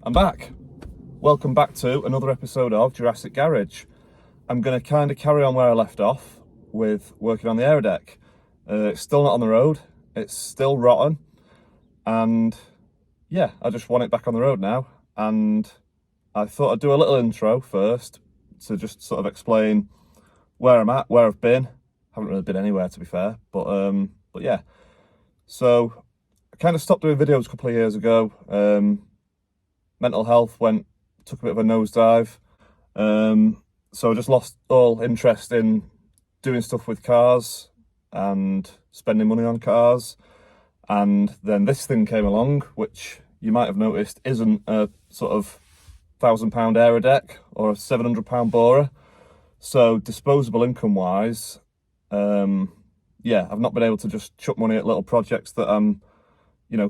I'm back. Welcome back to another episode of Jurassic Garage. I'm going to kind of carry on where I left off with working on the Aerodeck. It's still not on the road, it's still rotten, and yeah, I just want it back on the road now. And I thought I'd do a little intro first to just sort of explain where I'm at, where I've been. Haven't really been anywhere, to be fair, but yeah. So I kind of stopped doing videos a couple of years ago. Mental health took a bit of a nosedive. So I just lost all interest in doing stuff with cars and spending money on cars. And then this thing came along, which you might have noticed isn't a sort of £1,000 Aerodeck or a £700 borer. So disposable income wise, yeah, I've not been able to just chuck money at little projects that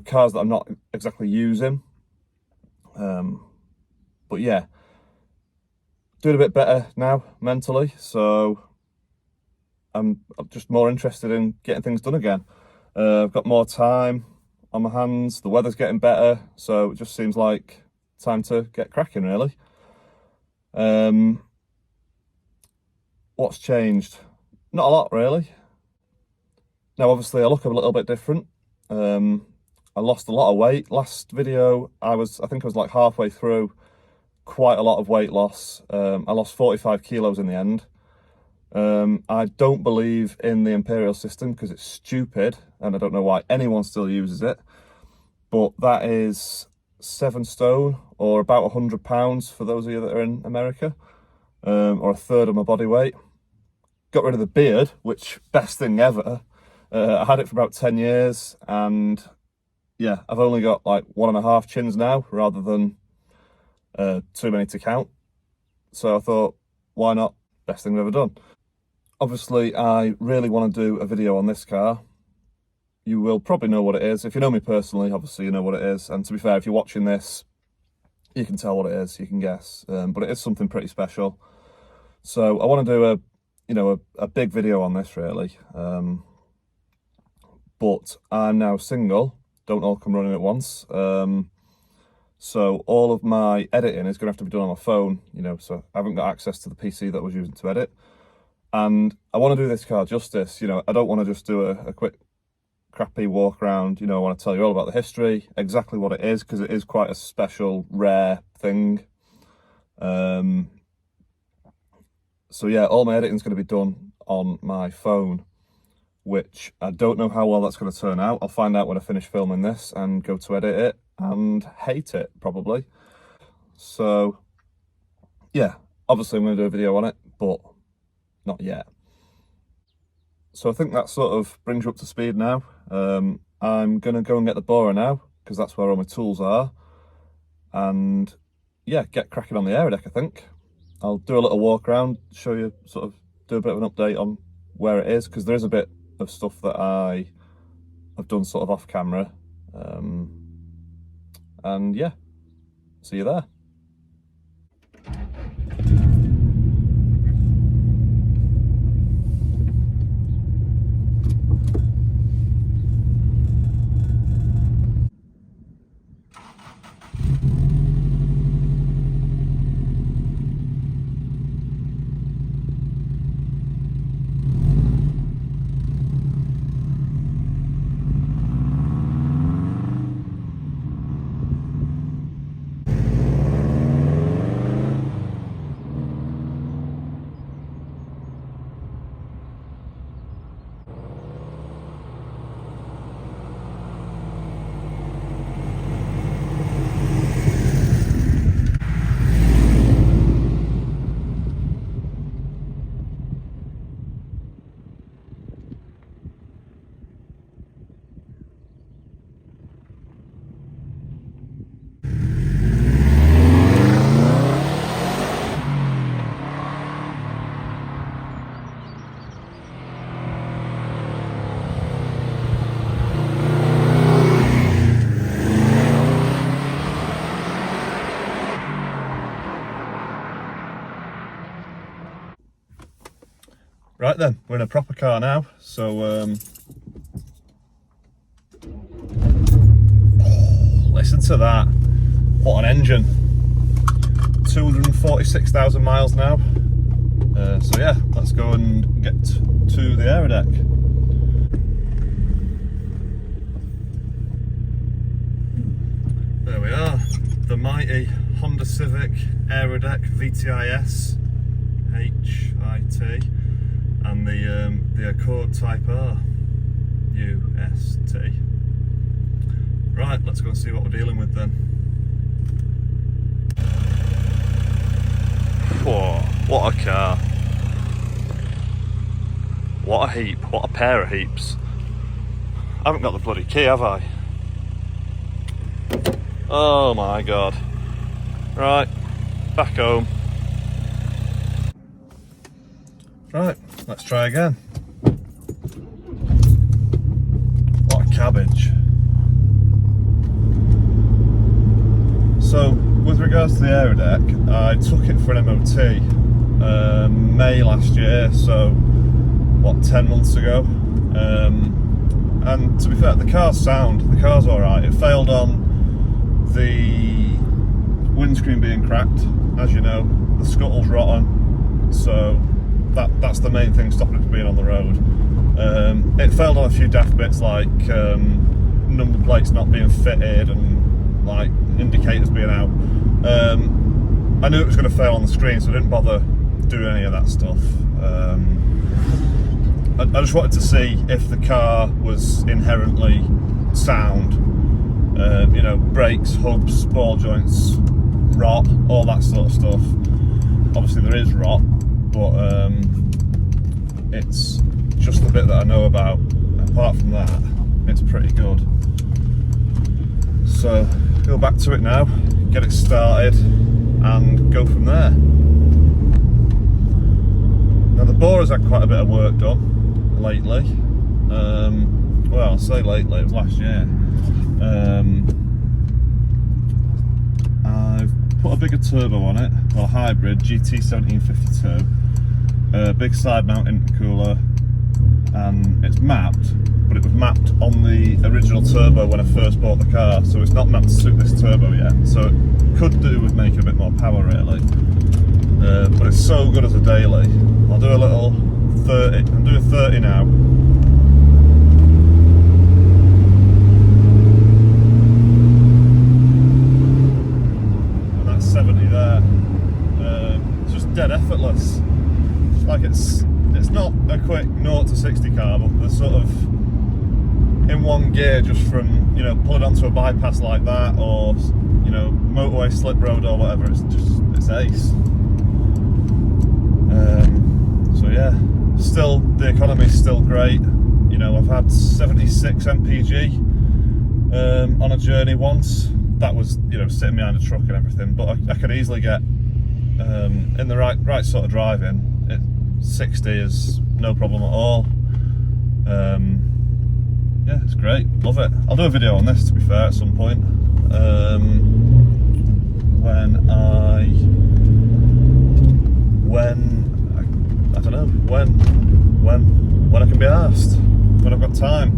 cars that I'm not exactly using. But yeah, doing a bit better now mentally, so I'm just more interested in getting things done again. I've got more time on my hands, the weather's getting better, so it just seems like time to get cracking, really. What's changed? Not a lot, really. Now, obviously, I look a little bit different. I lost a lot of weight. Last video, I think I was like halfway through quite a lot of weight loss. I lost 45 kilos in the end. I don't believe in the imperial system because it's stupid and I don't know why anyone still uses it. But that is 7 stone or about £100 for those of you that are in America, or a third of my body weight. Got rid of the beard, which best thing ever. I had it for about 10 years and yeah, I've only got like 1.5 chins now rather than too many to count. So I thought, why not? Best thing I've ever done. Obviously, I really want to do a video on this car. You will probably know what it is. If you know me personally, obviously you know what it is. And to be fair, if you're watching this, you can tell what it is, you can guess. But it is something pretty special. So I want to do a big video on this, really. But I'm now single. Don't all come running at once. So all of my editing is going to have to be done on my phone, so I haven't got access to the PC that I was using to edit. And I want to do this car justice. I don't want to just do a quick, crappy walk around. I want to tell you all about the history, exactly what it is, because it is quite a special, rare thing. So yeah, all my editing is going to be done on my phone, which I don't know how well that's going to turn out. I'll find out when I finish filming this and go to edit it and hate it, probably. So yeah, obviously I'm going to do a video on it, but not yet. So I think that sort of brings you up to speed now. I'm going to go and get the borer now, because that's where all my tools are. And yeah, get cracking on the Aerodeck, I think. I'll do a little walk around, show you, sort of do a bit of an update on where it is, because there is a bit of stuff that I have done sort of off camera. And yeah, see you there. Right then, we're in a proper car now, so listen to that. What an engine. 246,000 miles now. So yeah, let's go and get to the Aerodeck. There we are, the mighty Honda Civic Aerodeck VTi-S HIT and the Accord Type R UST. Right, let's go and see what we're dealing with then. Whoa, what a car. What a heap, what a pair of heaps. I haven't got the bloody key, have I? Oh my god. Right, back home. Right, let's try again. What a cabbage. So, with regards to the Aerodeck, I took it for an MOT May last year, so what, 10 months ago. And to be fair, the car's sound, the car's alright. It failed on the windscreen being cracked, as you know, the scuttle's rotten, so that's the main thing stopping it from being on the road. It failed on a few daft bits like number plates not being fitted and like indicators being out. I knew it was going to fail on the screen, so I didn't bother doing any of that stuff. I just wanted to see if the car was inherently sound. You know, brakes, hubs, ball joints, rot, all that sort of stuff. Obviously there is rot, but it's just the bit that I know about. Apart from that, it's pretty good. So, go back to it now, get it started, and go from there. Now the borer's had quite a bit of work done lately. Well, I'll say lately, it was last year. I've put a bigger turbo on it, well, a hybrid GT1752, big side mount intercooler, and it's mapped, but it was mapped on the original turbo when I first bought the car, so it's not mapped to suit this turbo yet, so it could do with making a bit more power really, but it's so good as a daily. I'll do a little 30, I'm doing 30 now. And that's 70 there. It's just dead effortless. It's like it's not a quick 0 to 60 car, but they're sort of in one gear just from, you know, pulling onto a bypass like that, or, you know, motorway slip road or whatever. It's ace. So yeah, still the economy's still great. You know, I've had 76 mpg on a journey once. That was, you know, sitting behind a truck and everything, but I could easily get in the right sort of driving. 60 is no problem at all. Yeah, it's great, love it. I'll do a video on this, to be fair, at some point, when I don't know when I can be asked, when I've got time.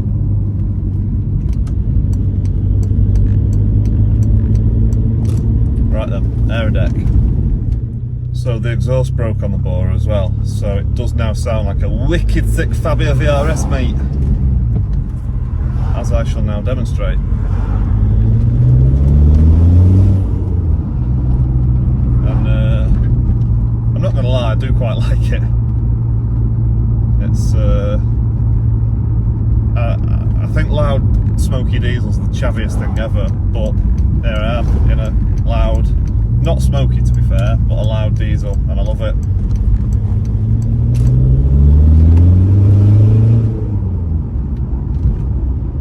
Right then, Aerodeck. So the exhaust broke on the borer as well, so it does now sound like a wicked thick Fabia VRS, mate, as I shall now demonstrate. And I'm not going to lie, I do quite like it. It's I think loud smoky diesel's the chaviest thing ever, but there I am in a loud, not smoky to be fair, but a loud diesel, and I love it.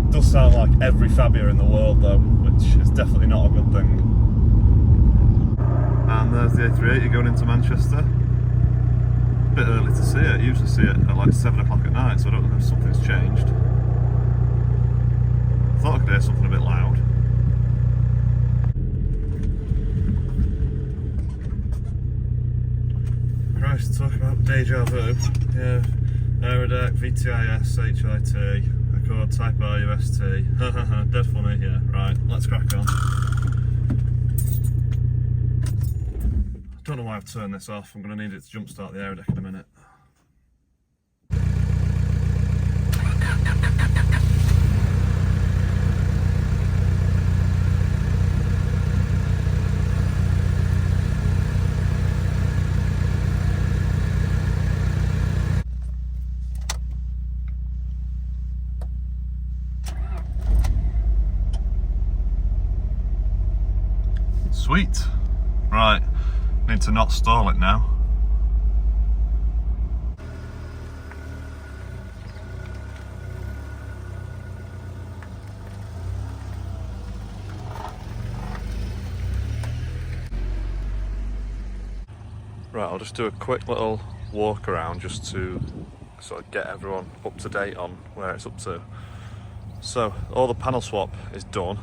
It does sound like every Fabia in the world though, which is definitely not a good thing. And there's the A380 going into Manchester. Bit early to see it, I usually see it at like 7 o'clock at night, so I don't know if something's changed. I thought I could hear something a bit loud. Christ, talk about deja vu. Yeah, Aerodeck VTi-S HIT, Accord Type R UST. Dead funny, yeah. Right, let's crack on. don't know why I've turned this off. I'm going to need it to jump start the Aerodeck in a minute. Sweet. Right, need to not stall it now. Right, I'll just do a quick little walk around just to sort of get everyone up to date on where it's up to. So, all the panel swap is done.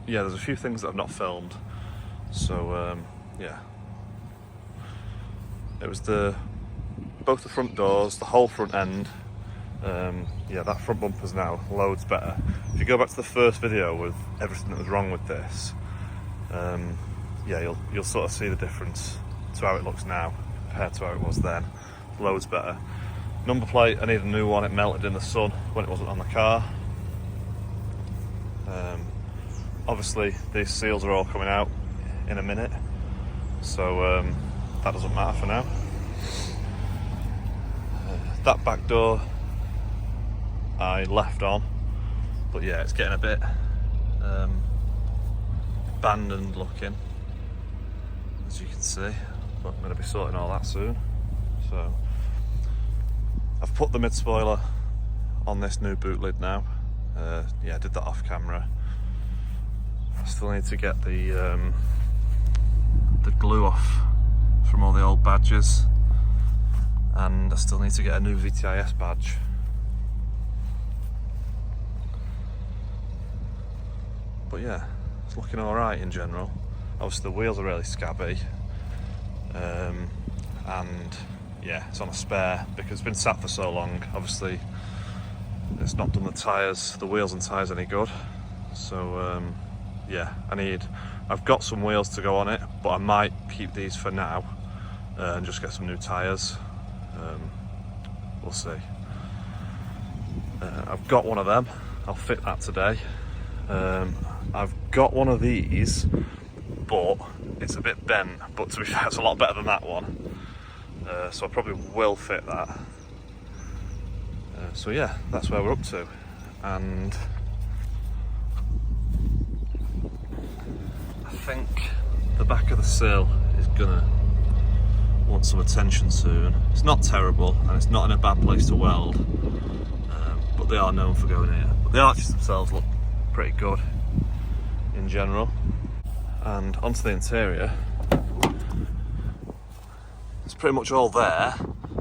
There's a few things that I've not filmed. So, yeah. It was both the front doors, the whole front end. Yeah, that front bumper's now loads better. If you go back to the first video with everything that was wrong with this, yeah, you'll sort of see the difference to how it looks now compared to how it was then. Loads better. Number plate, I need a new one. It melted in the sun when it wasn't on the car. Obviously these seals are all coming out in a minute, so that doesn't matter for now. That back door I left on, but yeah, it's getting a bit abandoned looking, as you can see, but I'm going to be sorting all that soon. So I've put the mid spoiler on this new boot lid now. Yeah, I did that off camera. I still need to get the glue off from all the old badges, and I still need to get a new VTi-S badge. But yeah, it's looking alright in general. Obviously the wheels are really scabby, and yeah, it's on a spare because it's been sat for so long. Obviously it's not done the wheels and tyres any good. So yeah, I've got some wheels to go on it, but I might keep these for now and just get some new tyres. We'll see. I've got one of them, I'll fit that today. I've got one of these, but it's a bit bent, but to be fair, it's a lot better than that one. So I probably will fit that. So yeah, that's where we're up to. And I think the back of the sill is gonna want some attention soon. It's not terrible, and it's not in a bad place to weld, but they are known for going here. But the arches themselves look pretty good in general. And onto the interior, it's pretty much all there,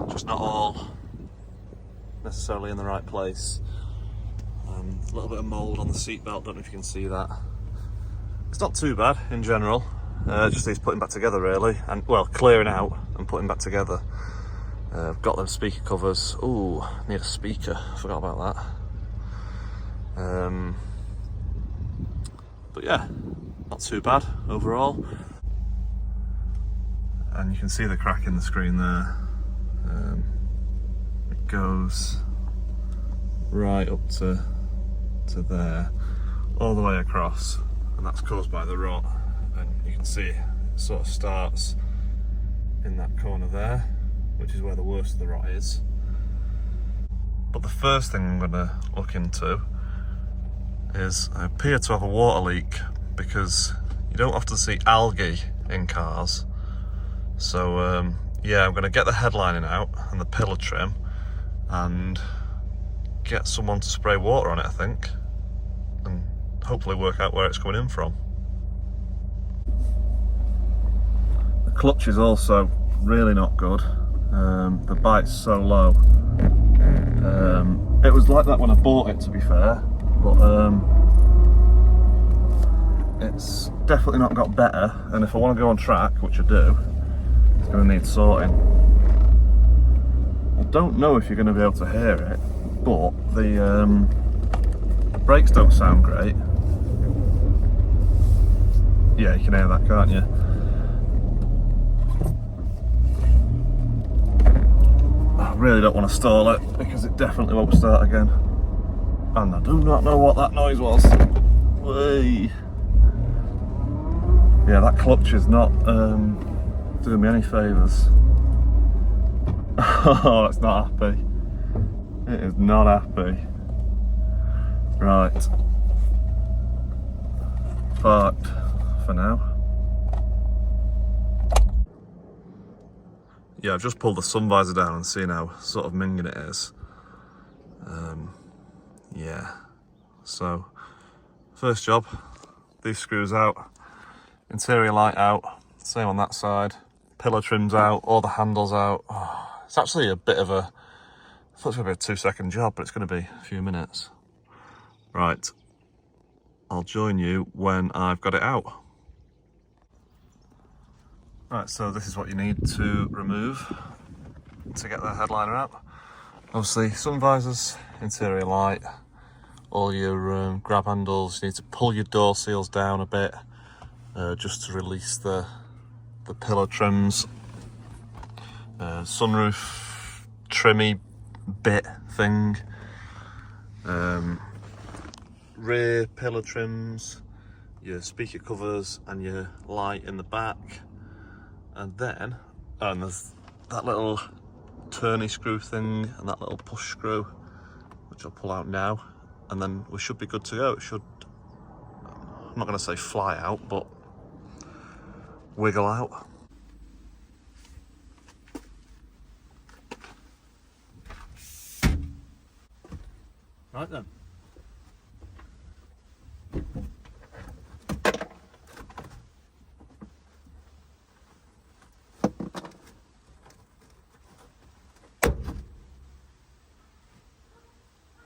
just not all necessarily in the right place. A little bit of mould on the seatbelt, don't know if you can see that. It's not too bad in general, just needs putting back together really, and well, clearing out and putting back together. I've got them speaker covers. Ooh, need a speaker, forgot about that. But yeah, not too bad overall. And you can see the crack in the screen there. It goes right up to there, all the way across, and that's caused by the rot. And you can see it sort of starts in that corner there, which is where the worst of the rot is. But the first thing I'm going to look into is I appear to have a water leak, because you don't often see algae in cars. So yeah, I'm going to get the headlining out and the pillar trim and get someone to spray water on it, I think, and hopefully work out where it's coming in from. The clutch is also really not good. The bite's so low. It was like that when I bought it, to be fair, but it's definitely not got better, and if I want to go on track, which I do, it's going to need sorting. I don't know if you're going to be able to hear it, but the brakes don't sound great. Yeah, you can hear that, can't you? really don't want to stall it because it definitely won't start again. And I do not know what that noise was. Whee. Yeah, that clutch is not doing me any favours. Oh, it's not happy. It is not happy. Right. Parked for now. Yeah, I've just pulled the sun visor down and seen how sort of minging it is. Yeah. So, first job, these screws out, interior light out, same on that side, pillar trims out, all the handles out. Oh, it's actually a bit of a, I thought it was going to be a 2-second job, but it's going to be a few minutes. Right, I'll join you when I've got it out. Right, so this is what you need to remove to get the headliner out. Obviously, sun visors, interior light, all your grab handles. You need to pull your door seals down a bit just to release the pillar trims. Sunroof trimmy bit thing. Rear pillar trims, your speaker covers and your light in the back. And then, and there's that little turny screw thing and that little push screw, which I'll pull out now. And then we should be good to go. It should, I'm not going to say fly out, but wiggle out. Right then.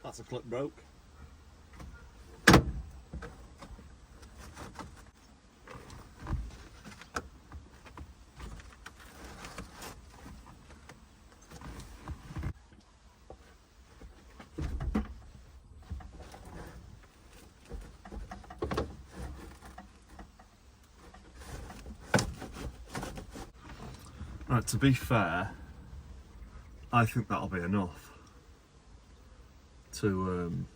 That's a clip broke. Right, to be fair, I think that'll be enough to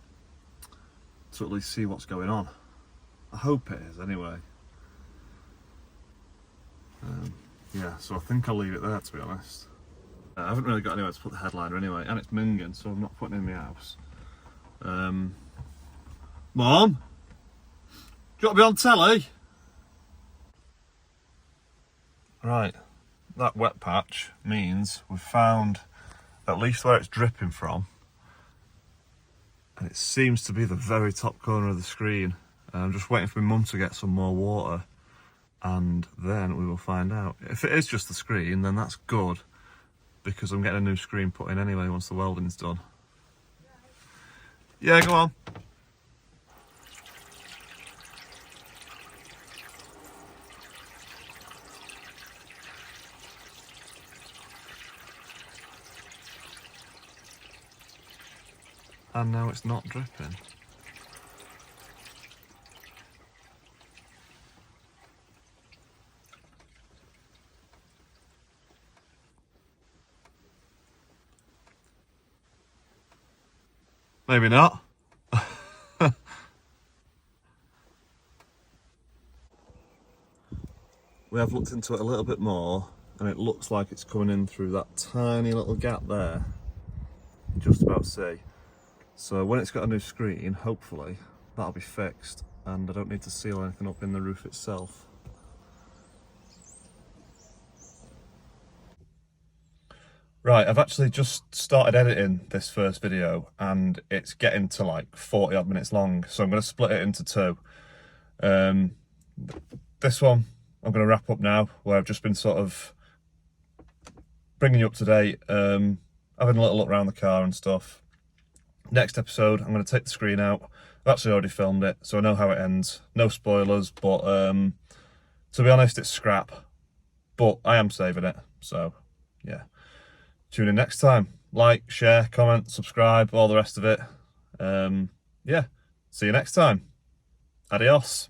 at least see what's going on. I hope it is anyway. Yeah, so I think I'll leave it there, to be honest. I haven't really got anywhere to put the headliner anyway, and it's minging, so I'm not putting it in my house. Mom? Do you want to be on telly? Right, that wet patch means we've found at least where it's dripping from. And it seems to be the very top corner of the screen. I'm just waiting for my mum to get some more water and then we will find out. If it is just the screen, then that's good because I'm getting a new screen put in anyway once the welding's done. Yeah, go on. And now it's not dripping. Maybe not. We have looked into it a little bit more and it looks like it's coming in through that tiny little gap there. You can just about see. So when it's got a new screen, hopefully that'll be fixed and I don't need to seal anything up in the roof itself. Right, I've actually just started editing this first video and it's getting to like 40 odd minutes long, so I'm going to split it into two. This one I'm going to wrap up now, where I've just been sort of bringing you up to date, having a little look around the car and stuff. Next episode, I'm going to take the screen out. I've actually already filmed it, so I know how it ends. No spoilers, but to be honest, it's scrap. But I am saving it, so yeah. Tune in next time. Like, share, comment, subscribe, all the rest of it. Yeah, see you next time. Adios.